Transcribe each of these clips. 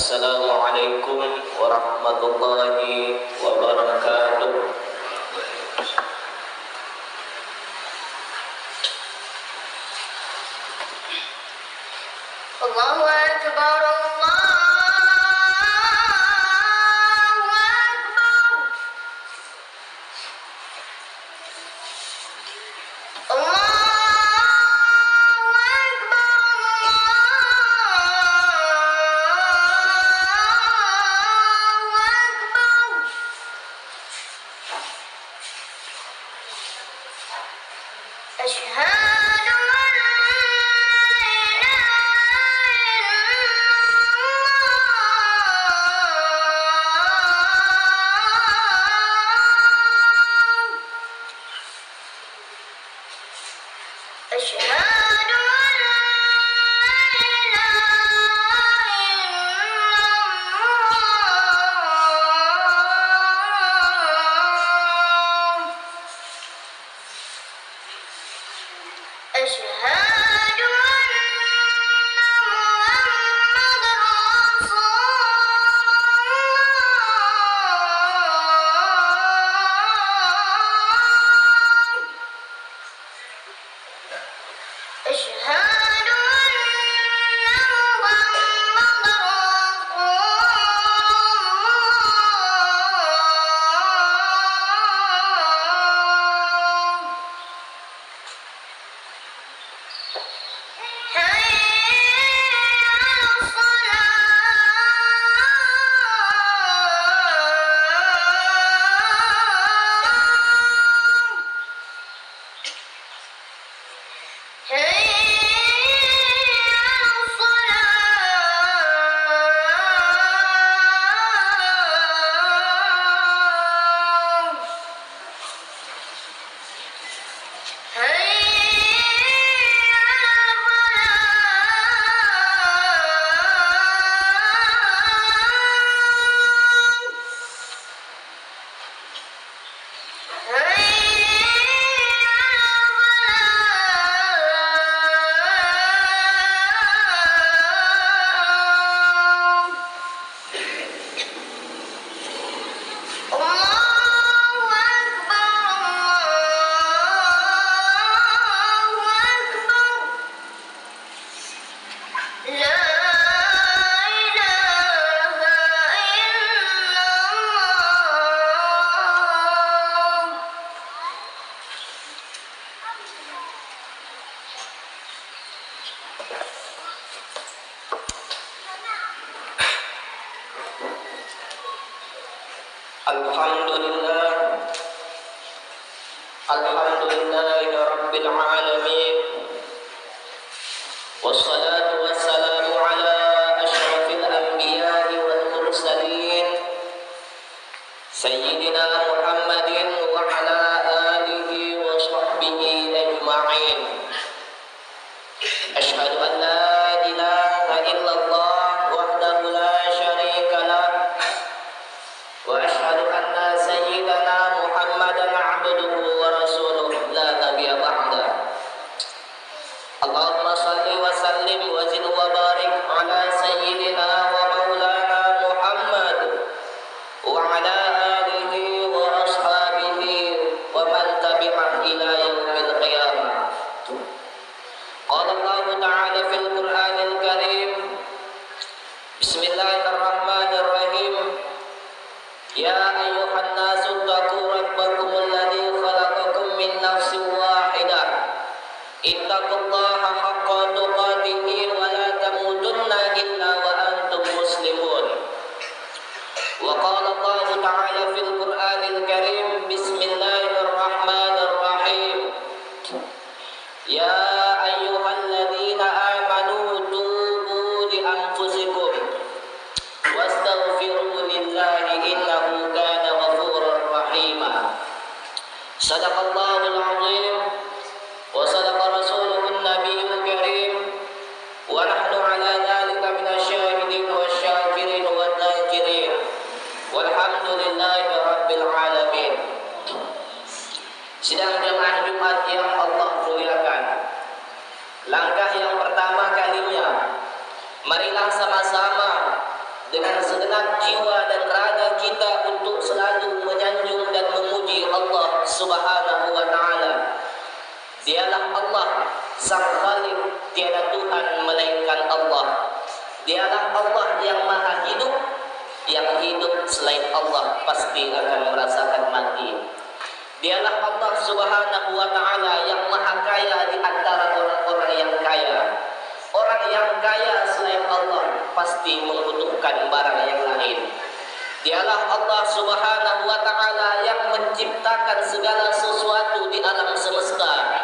Assalamualaikum warahmatullahi wabarakatuh. Allahu Akbar, Allahu Akbar. Alhamdulillahi rabbil alamin. Wassalatu wassalamu ala asyrafil anbiya'i wal mursalin Sayyidina Muhammadin wa ala alihi wa sahbihi ajma'in. Ashhadu an la ilaha illallah wahdahu la syarika lah wa ashhadu anna sayyidana Muhammadan abduhu wa rasuluh la nabiyya ba'da. Allahumma salli wa sallim wa zid wa barik ala sayyidina wa maulana Muhammad wa ala alihi wa ashabihi wa man tabi'ah ila yaumil qiyamah. Qala Allah ta'ala fil Qur'anil Karim, Bismillahirrahmanirrahim. Ya ayyuhan nasu taqu rabbakumul ladzi khalaqakum min nafsin wahidah. Ittaqullaha haqqa tuqatih wa la tamutunna illa wa antum muslimun. Wa qala Allah ta'ala fil Qur'anil Karim, Bismillahirrahmanirrahim. Ya ayyuhalladzina amanu tubu li anfusikum wastaghfiru lillahi innahu kana ghafurar rahima. Sadaqallahul azim wa sadaqa rasuluhun nabiyyul karim wa nahnu ala dhalika minasyahidin wasyakirin wan nakirin walhamdulillahi rabbil alamin. Sidang jemaah Jumat yang Allah muliakan, langkah yang pertama kalinya marilah sama-sama dengan Subhanahu wa ta'ala. Dialah Allah Sang Khalik, tiada Tuhan melainkan Allah. Dialah Allah yang maha hidup, yang hidup selain Allah pasti akan merasakan mati. Dialah Allah Subhanahu wa ta'ala yang maha kaya di antara orang-orang yang kaya. Orang yang kaya selain Allah pasti membutuhkan barang yang lain. Dialah Allah Subhanahu wa ta'ala yang menciptakan segala sesuatu di alam semesta.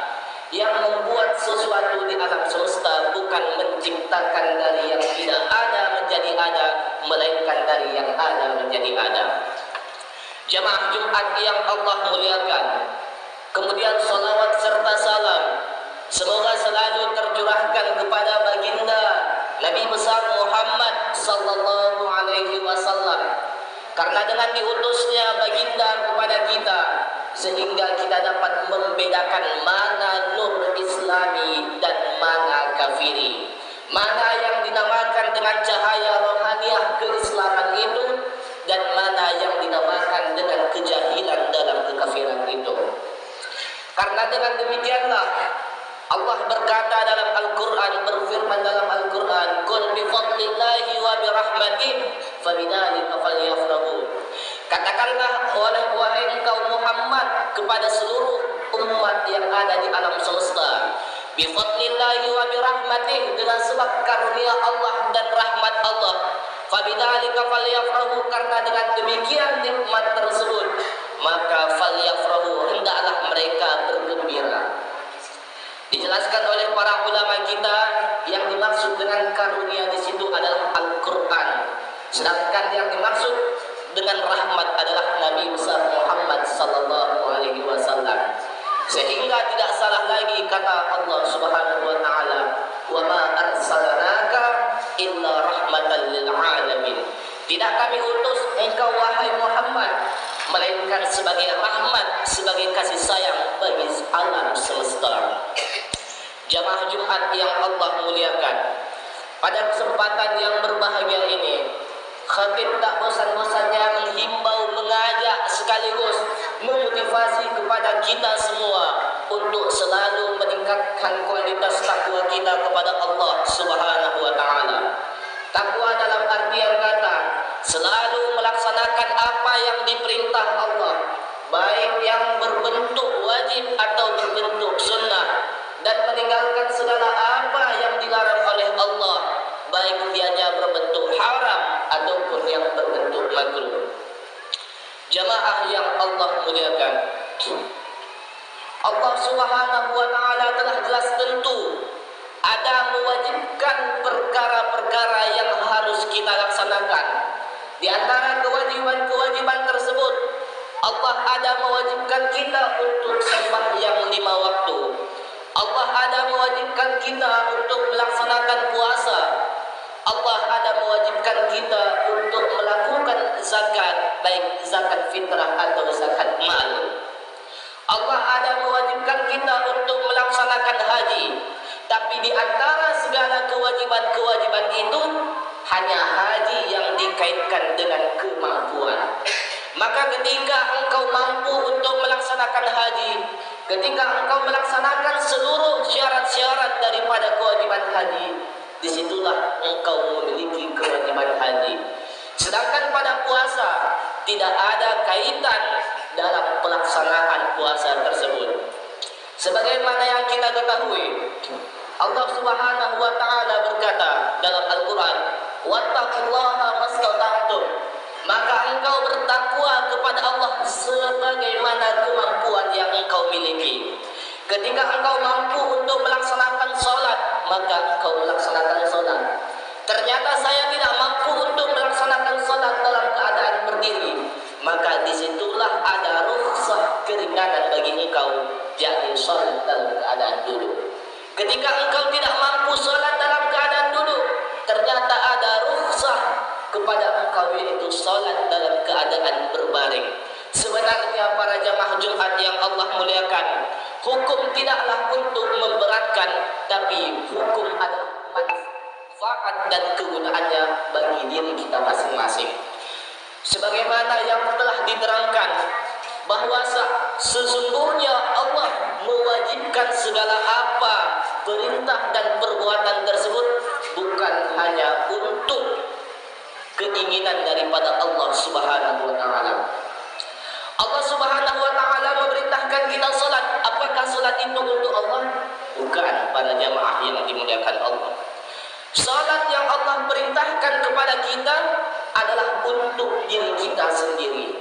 Yang membuat sesuatu di alam semesta bukan menciptakan dari yang tidak ada menjadi ada, melainkan dari yang ada menjadi ada. Jamaah Jumat yang Allah muliakan, kemudian salawat serta salam semoga selalu tercurahkan kepada baginda Nabi besar Muhammad sallallahu alaihi wasallam, karena dengan diutusnya baginda kepada kita sehingga kita dapat membedakan mana nur islami dan mana kafiri, mana yang dinamakan dengan cahaya rohaniah keislaman itu dan mana yang dinamakan dengan kejahilan dalam kekafiran itu. Karena dengan demikianlah Allah berkata dalam Al-Quran, berfirman dalam Al-Quran, "Qul bi fadlillahi wa bi rahmatih fabidzalika falyafrahu." Katakanlah wahai engkau Muhammad kepada seluruh umat yang ada di alam semesta, bi fadlillahi wa bi rahmatih, dengan sebab karunia Allah dan rahmat Allah, fabidzalika falyafrahu, karena dengan demikian nikmat tersebut maka falyafrahu, hendaklah mereka bergembira. Dijelaskan oleh para ulama kita yang dimaksud dengan karunia di situ adalah Al-Quran, sedangkan yang dimaksud dengan rahmat adalah Nabi besar Muhammad sallallahu alaihi wasallam. Sehingga tidak salah lagi kata Allah Subhanahu wa taala, "Wa ma arsalnaka illa rahmatan lil alamin." Tidak kami utus engkau wahai Muhammad melainkan sebagai rahmat, sebagai kasih sayang bagi alam semesta. Jamaah Jumat yang Allah muliakan, pada kesempatan yang berbahagia ini, khatib tak bosan-bosannya menghimbau, mengajak sekaligus memotivasi kepada kita semua untuk selalu meningkatkan kualitas takwa kita kepada Allah Subhanahu wa ta'ala. Takwa dalam artian kata selalu melaksanakan apa yang diperintah Allah, baik yang berbentuk wajib atau berbentuk sunnah, dan meninggalkan segala apa yang dilarang oleh Allah, baik dianya berbentuk haram ataupun yang berbentuk makruh. Jamaah yang Allah muliakan, Allah Subhanahu wa ta'ala telah jelas tentu ada mewajibkan perkara-perkara yang harus kita laksanakan. Di antara kewajiban-kewajiban tersebut, Allah ada mewajibkan kita untuk sembahyang 5 waktu. Allah ada mewajibkan kita untuk melaksanakan puasa. Allah ada mewajibkan kita untuk melakukan zakat, baik zakat fitrah atau zakat mal. Allah ada mewajibkan kita untuk melaksanakan haji. Tapi di antara segala kewajiban-kewajiban itu, hanya haji yang dikaitkan dengan kemampuan. Maka ketika engkau mampu untuk melaksanakan haji, ketika engkau melaksanakan seluruh syarat-syarat daripada kewajiban haji, disitulah engkau memiliki kewajiban haji. Sedangkan pada puasa tidak ada kaitan dalam pelaksanaan puasa tersebut. Sebagaimana yang kita ketahui, Allah Subhanahu wa ta'ala berkata dalam Al-Quran, "Wattaqullaha mastata'tum." Maka engkau bertakwa kepada Allah sebagaimana kemampuan yang engkau miliki. Ketika engkau mampu untuk melaksanakan sholat, maka engkau melaksanakan sholat. Ternyata saya tidak mampu untuk melaksanakan sholat dalam keadaan berdiri, maka disitulah ada rukhsah keringanan bagi engkau, yakni sholat dalam keadaan duduk. Ketika engkau tidak mampu sholat dalam keadaan duduk, ternyata ada rukhsah kepada engkau, yaitu sholat dalam keadaan berbaring. Sebenarnya para jamaah Jumat yang Allah muliakan, hukum tidaklah untuk memberatkan, tapi hukum adalah manfaat dan kegunaannya bagi diri kita masing-masing. Sebagaimana yang telah diterangkan bahwa sesungguhnya Allah mewajibkan segala apa perintah dan perbuatan tersebut bukan hanya untuk keinginan daripada Allah Subhanahu wa taala. Allah Subhanahu wa taala memerintahkan kita salat. Apakah salat itu untuk Allah? Bukan, para jamaah yang dimuliakan Allah. Salat yang Allah perintahkan kepada kita adalah untuk diri kita sendiri.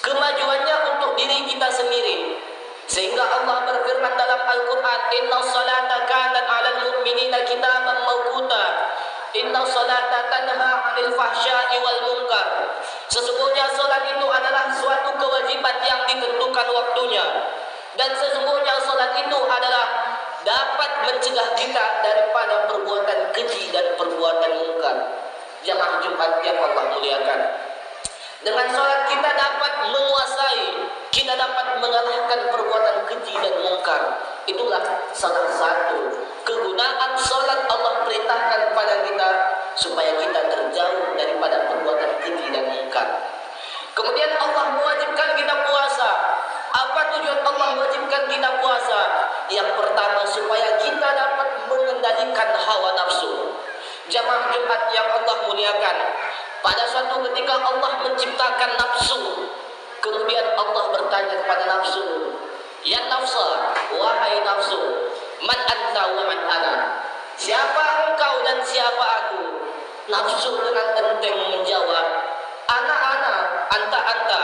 Kemajuannya untuk diri kita sendiri. Sehingga Allah berfirman dalam Al-Quran, Inna salata kanat 'alal mu'minina kitaban mawquta. Inna salata tanha 'anil fahsya'i wal munkar. Sesungguhnya salat itu adalah suatu kewajiban yang ditentukan waktunya. Dan sesungguhnya salat itu adalah dapat mencegah kita daripada perbuatan keji dan perbuatan munkar. Jamaah Jumat yang Allah muliakan. Dengan salat kita dapat menguasai, kita dapat mengalahkan perbuatan keji dan munkar. Itulah salah satu kegunaan salat. Allah perintahkan kepada kita supaya kita terjauh daripada perbuatan keji dan munkar. Kemudian Allah mewajibkan kita puasa. Apa tujuan Allah mewajibkan kita puasa? Yang pertama, supaya kita dapat mengendalikan hawa nafsu. Jamaah Jumat yang Allah muliakan, pada suatu ketika Allah menciptakan nafsu. Kemudian Allah bertanya kepada nafsu, Ya nafsa, wahai nafsu, Man anta wa man ana. Siapa engkau dan siapa aku? Nafsu dengan enteng menjawab, Ana, anta.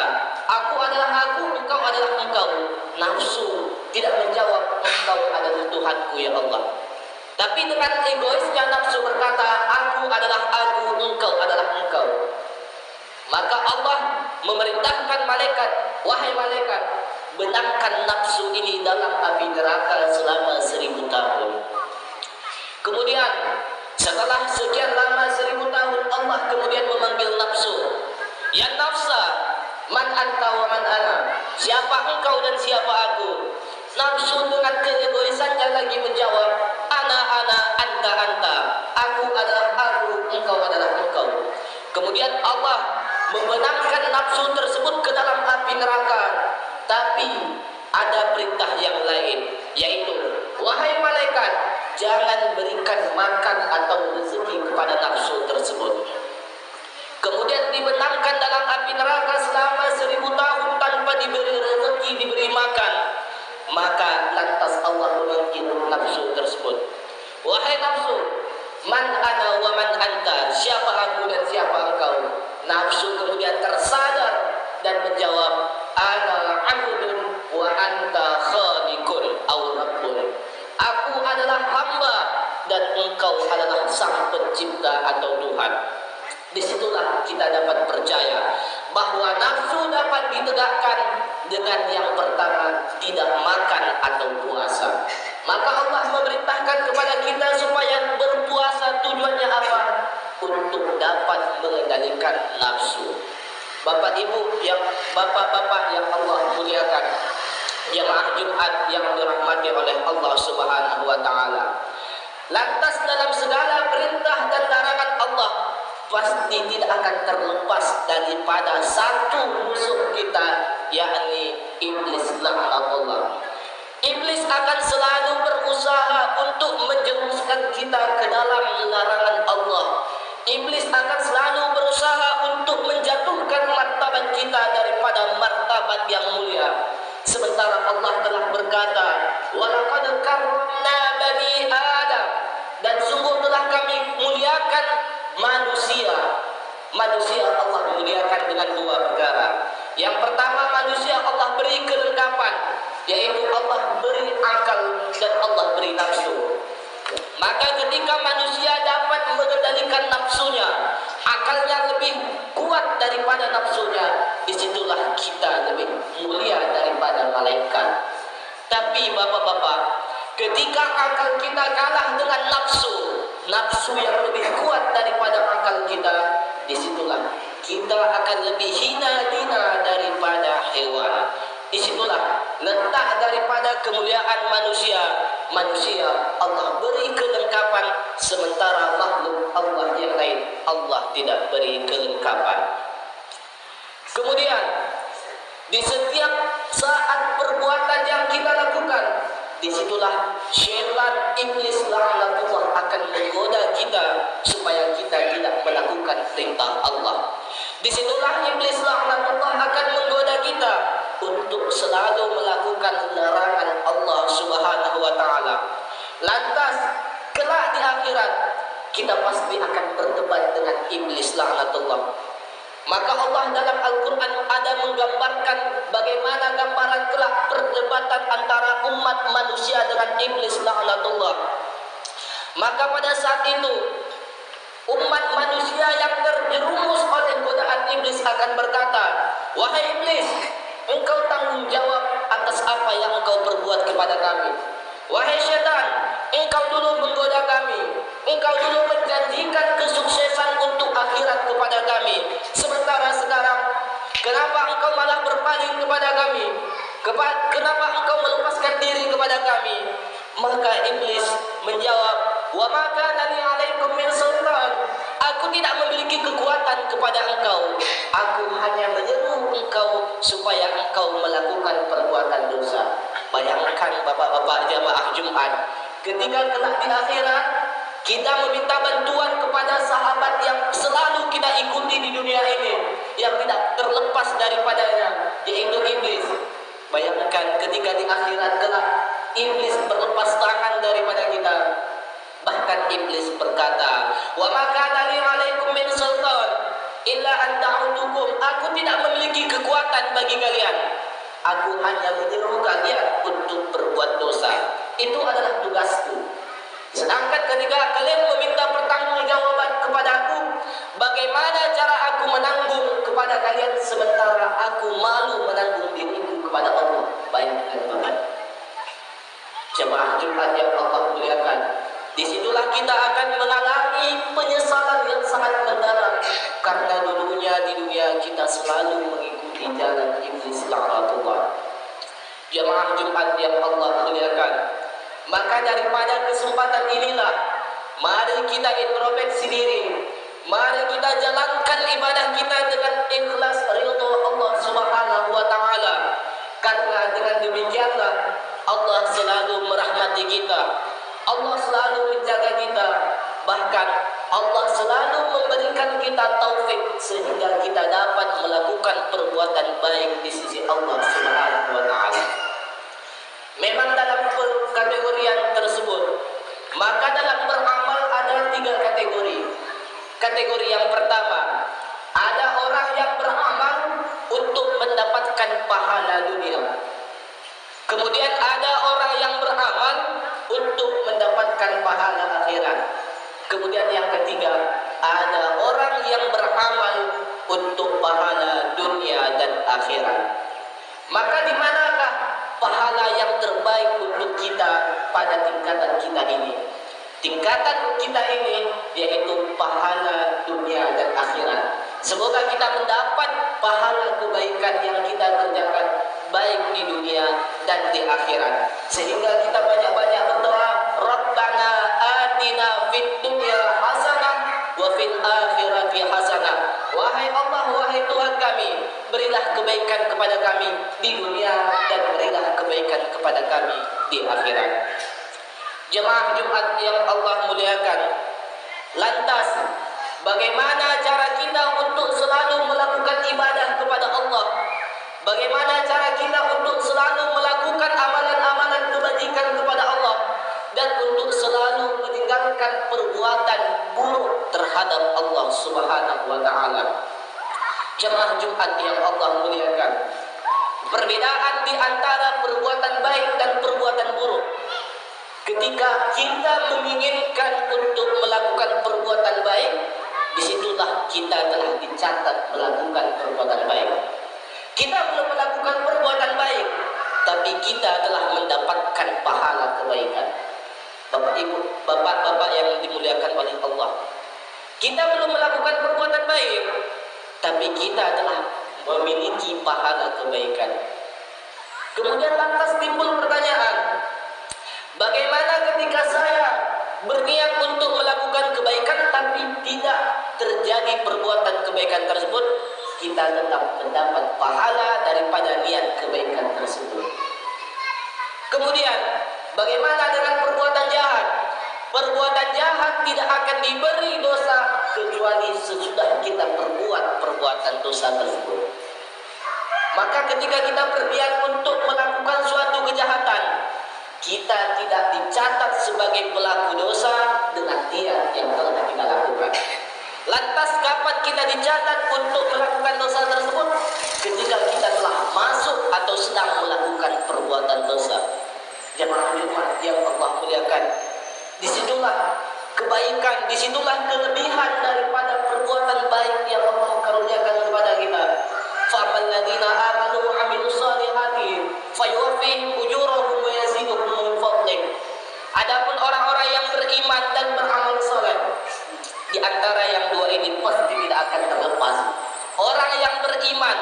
Aku adalah aku, engkau adalah engkau. Nafsu tidak menjawab, engkau adalah Tuhanku ya Allah. Tapi dengan egoisnya nafsu berkata, aku adalah aku, engkau adalah engkau. Maka Allah memerintahkan malaikat, wahai malaikat, benamkan nafsu ini dalam api neraka selama 1000 tahun. Kemudian setelah sekian lama 1000 tahun, Allah kemudian memanggil nafsu, Ya nafsa, Man anta wa man ana. Siapa engkau dan siapa aku? Nafsu dengan keegoisannya lagi menjawab, Ana, anta. Aku adalah aku, engkau adalah engkau. Kemudian Allah membenamkan nafsu tersebut ke dalam api neraka. Tapi ada perintah yang lain, yaitu, wahai malaikat, jangan berikan makan atau rezeki kepada nafsu tersebut. Kemudian dibenamkan dalam api neraka selama 1000 tahun tanpa diberi rezeki, diberi makan. Maka lantas Allah memanggil nafsu tersebut, wahai nafsu, Man ana wa man anta. Siapa aku dan siapa engkau? Nafsu kemudian tersadar dan menjawab, Ana abdun wa anta khaliqun aw rabbun. Aku adalah hamba dan engkau adalah sang pencipta atau Tuhan. Disitulah kita dapat percaya bahwa nafsu dapat ditegakkan dengan yang pertama, tidak makan atau puasa. Maka Allah memerintahkan kepada kita supaya berpuasa. Tujuannya apa? Untuk dapat mengendalikan nafsu. Bapak Ibu yang bapak-bapak yang Allah muliakan, jemaah Jumat yang dirahmati oleh Allah Subhanahu wa taala. Lantas dalam segala perintah dan larangan Allah pasti tidak akan terlepas daripada satu musuh kita, yakni iblis laknatullah. Iblis akan selalu berusaha untuk menjerumuskan kita ke dalam larangan Allah. Iblis akan selalu berusaha untuk menjatuhkan martabat kita daripada martabat yang mulia. Sementara Allah telah berkata, Walaqad karramna bani Adam. Dan sungguh telah kami muliakan manusia. Manusia Allah muliakan dengan dua perkara. Yang pertama, manusia Allah beri kelengkapan, yaitu Allah beri akal dan Allah beri nafsu. Maka ketika manusia dapat mengendalikan nafsunya, akalnya lebih kuat daripada nafsunya, disitulah kita lebih mulia daripada malaikat. Tapi bapak-bapak, ketika akal kita kalah dengan nafsu yang lebih kuat daripada akal kita, disitulah kita akan lebih hina-hina daripada hewan. Disitulah letak daripada kemuliaan manusia. Manusia Allah beri kelengkapan, sementara makhluk Allah yang lain Allah tidak beri kelengkapan. Kemudian Di setiap saat perbuatan yang kita lakukan, disitulah syaitan iblis la'natullah akan menggoda kita supaya kita tidak melakukan perintah Allah. Disitulah iblis la'natullah akan menggoda kita untuk selalu melakukan larangan Allah Subhanahu wa taala. Lantas kelak di akhirat kita pasti akan berdebat dengan iblis la'natullah. Maka Allah dalam Al-Quran ada menggambarkan bagaimana gambaran kelak perdebatan antara umat manusia dengan iblis la'natullah. Maka pada saat itu umat manusia yang terjerumus oleh godaan iblis akan berkata, "Wahai iblis, engkau tanggung jawab atas apa yang engkau perbuat kepada kami. Wahai syaitan, engkau dulu menggoda kami. Engkau dulu menjanjikan kesuksesan untuk akhirat kepada kami. Sementara sekarang, kenapa engkau malah berpaling kepada kami? Kenapa engkau melepaskan diri kepada kami?" Maka iblis menjawab, "Wa ma kana li 'alaikum min sultan." Aku tidak memiliki kekuatan kepada engkau. Aku hanya menyeru engkau supaya engkau melakukan perbuatan dosa. Bayangkan bapak-bapak jamaah Jumat, ketika kelak di akhirat kita meminta bantuan kepada sahabat yang selalu kita ikuti di dunia ini, yang tidak terlepas daripadanya, yaitu iblis. Bayangkan ketika di akhirat kelak iblis berlepas tangan daripada kita. Bahkan iblis berkata, "Wa ma kana li 'alaikum min sultan illa an da'utukum." Aku tidak memiliki kekuatan bagi kalian. Aku hanya menyeru kalian untuk berbuat dosa. Itu adalah tugasku. Sedangkan ketika kalian meminta pertanggungjawaban kepadaku, bagaimana cara aku menanggung kepada kalian sementara aku malu menanggung diriku kepada Allah? Bayangkan Bapak. Jemaah Jumat yang Allah muliakan, disitulah kita akan mengalami penyesalan yang sangat mendalam karena dulunya di dunia kita selalu mengikuti jalan iblis la'natullah. Jemaah Jumat yang Allah muliakan, maka daripada kesempatan inilah, mari kita introspeksi diri. Mari kita jalankan ibadah kita dengan ikhlas ridha Allah Subhanahu wa taala. Karena dengan demikianlah Allah selalu merahmati kita. Allah selalu menjaga kita. Bahkan Allah selalu memberikan kita taufik sehingga kita dapat melakukan perbuatan baik di sisi Allah Subhanahu wa taala. Memang dalam kategorian tersebut, maka dalam beramal ada 3 kategori. Kategori yang pertama, ada orang yang beramal untuk mendapatkan pahala dunia. Kemudian ada orang yang beramal untuk mendapatkan pahala akhirat. Kemudian yang ketiga, ada orang yang beramal untuk pahala dunia dan akhirat. Maka di manakah pahala yang terbaik untuk kita pada tingkatan kita ini? Tingkatan kita ini yaitu pahala dunia dan akhirat. Semoga kita mendapat pahala kebaikan yang kita kerjakan baik di dunia dan di akhirat, sehingga kita banyak-banyak berdoa, Rabbana atina fid dunya hasanah wa fil akhirati hasanah. Wahai Allah, wahai Tuhan kami, berilah kebaikan kepada kami di dunia dan berilah kebaikan kepada kami di akhirat. Jemaah Jumat yang Allah muliakan, lantas bagaimana cara kita untuk selalu melakukan ibadah kepada Allah? Bagaimana cara kita untuk selalu melakukan amalan-amalan kebajikan kepada Allah dan untuk selalu meninggalkan perbuatan buruk terhadap Allah Subhanahu wa taala? Jemaah Jumat yang Allah muliakan, perbedaan di antara perbuatan baik dan perbuatan buruk. Ketika kita menginginkan untuk melakukan perbuatan baik, disitulah kita telah dicatat melakukan perbuatan baik. Kita belum melakukan perbuatan baik, tapi kita telah mendapatkan pahala kebaikan. Bapak Ibu, bapak-bapak yang dimuliakan oleh Allah, kita belum melakukan perbuatan baik, tapi kita telah memiliki pahala kebaikan. Kemudian lantas timbul pertanyaan, bagaimana ketika saya berniat untuk melakukan kebaikan tapi tidak terjadi perbuatan kebaikan tersebut? Kita kita tetap mendapat pahala daripada niat kebaikan tersebut. Kemudian, bagaimana dengan perbuatan jahat? Perbuatan jahat tidak akan diberi dosa kecuali sesudah kita perbuat perbuatan dosa tersebut. Maka ketika kita berniat untuk melakukan suatu kejahatan, kita tidak dicatat sebagai pelaku dosa dengan niat yang telah kita lakukan. Lantas kapan kita dicatat untuk melakukan dosa tersebut? Ketika kita telah masuk atau sedang melakukan perbuatan dosa. Jemaah Jumat yang Allah muliakan, disitulah kebaikan, disitulah kelebihan daripada perbuatan baik yang Allah karuniakan kepada kita. Fa'amal ladina amanu wa amilus salihati fayuwaffihim ujurahum wa yaziduhum min fadlih. Adapun orang-orang yang beriman dan beramal saleh, di antara yang dua ini pasti tidak akan terlepas. Orang yang beriman,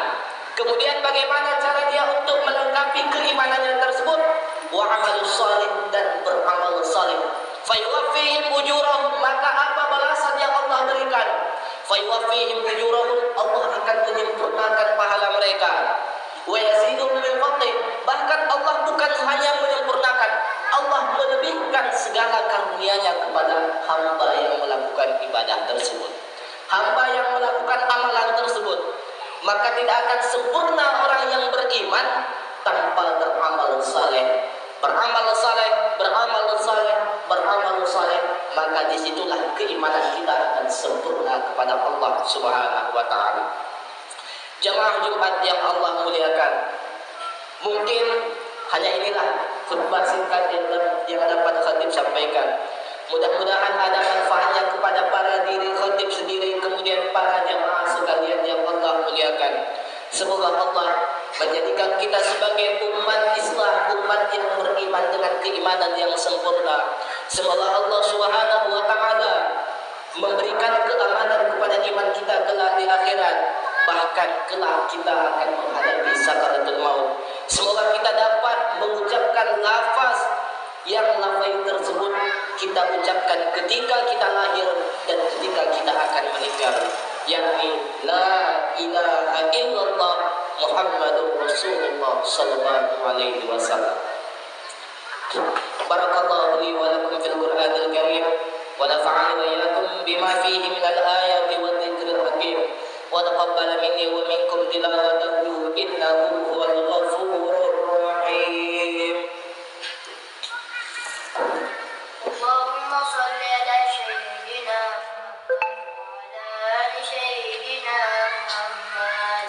kemudian bagaimana cara dia untuk melengkapi keimanannya tersebut? Wa amalus salih, dan beramal saleh. Fayuwaffihim ujurahum, maka apa balasan yang Allah berikan? Fayuwaffihim ujurahum, Allah akan menyempurnakan pahala mereka. Wa yaziduhum min fadlih, bahkan Allah bukan hanya menyempurnakan, Allah melebihkan segala karunia-Nya kepada hamba yang melakukan ibadah tersebut, hamba yang melakukan amalan tersebut. Maka tidak akan sempurna orang yang beriman tanpa beramal saleh. Beramal saleh, beramal saleh, beramal saleh, maka disitulah keimanan kita akan sempurna kepada Allah Subhanahu wa Ta'ala. Jemaah Jumat yang Allah muliakan, mungkin hanya inilah khutbah singkat yang dapat khatib sampaikan. Mudah-mudahan ada manfaatnya kepada para diri khatib sendiri, kemudian para jemaah sekalian yang Allah muliakan. Semoga Allah menjadikan kita sebagai umat Islam, umat yang beriman dengan keimanan yang sempurna. Semoga Allah Subhanahu wa Ta'ala memberikan keamanan kepada iman kita kelak di akhirat, bahkan kelak kita akan menghadapi sakaratul maut. Semoga kita dapat mengucapkan lafaz yang lafaz tersebut kita ucapkan ketika kita lahir dan ketika kita akan meninggal, yakni la ilaha illallah Muhammadur Rasulullah sallallahu alaihi wasallam. Barakallahu li wa lakum fil Qur'anil Karim wa nafa'ani wa iyyakum bima fihi minal ayati wa dzikril hakim wa taqabbal minni wa minkum tilawatahu innahu huwal ghafurur rahim. Allahumma salli ala sayyidina Muhammad wa ala ali sayyidina Muhammad.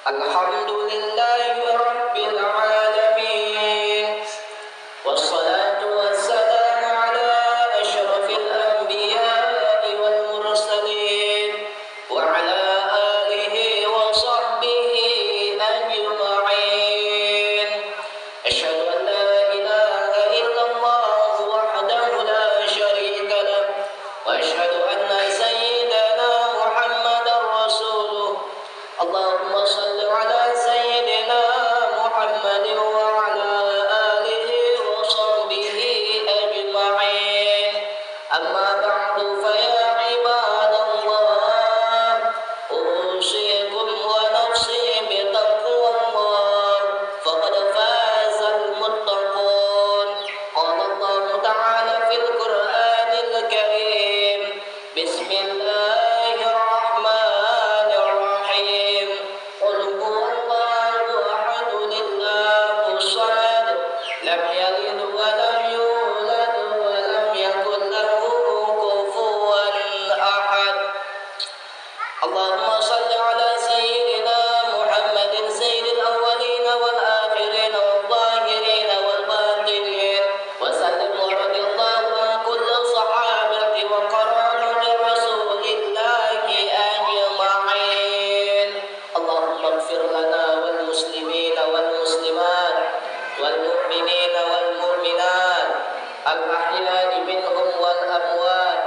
Alhamdulillahi rabbil alamin, wassalatu wassalamu ala asyrafil anbiya'i wal mursalin wa ala alihi wa sahbihi ajma'in. Asyhadu an la ilaha illallah wahdahu la syarika lah wa asyhadu anna sayyidana Muhammadar Rasulullah. Allahumma salli ala sayyidina Muhammadin wa ala alihi wa sahbihi ajma'in. Amma ba'du fa ya ibadallah, usikum wa nafsi bi taqwallah, faqad fazal muttaqun. Qala Allah ta'ala fil Qur'anil Karim, Bismillahirrahmanirrahim. Qul huwallahu ahad, Allahus samad, lam yalid wa lam yulad wa lam yakul lahu kufuwan ahad. Allahumma salli ala sayyidina Muhammadin sayyidil awwalin wal akhirin wal zahirin wal batinin wa sallim wa radiyallahu an kulli sahabati wa qarabati rasulillahi ajma'in. Allahumma ighfir lana wal muslimin wal muslimat wal mu'minin wal mu'minat al ahya'i minhum wal amwat,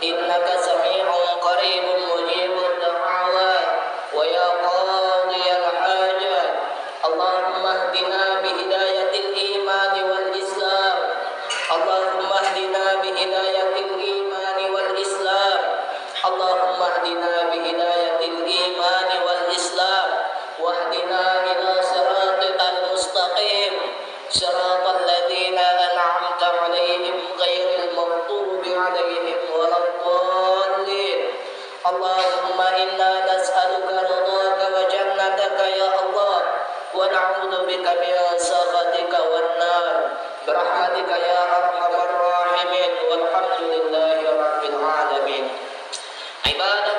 innaka sami'un qaribun mujibud da'awat wa ya qadiyal hajat. Allahumma ihdina bi hidayatil iman wal islam واهدنا بهداية الإيمان والإسلام واهدنا إلى صراطك المستقيم صراط الذين أنعمت عليهم غير المغضوب عليهم ولا الضالين اللهم إنا نسألك رضاك وجنتك يا الله ونعوذ بك من سخطك والنار برحمتك يا أرحم الراحمين والحمد لله رب العالمين عباد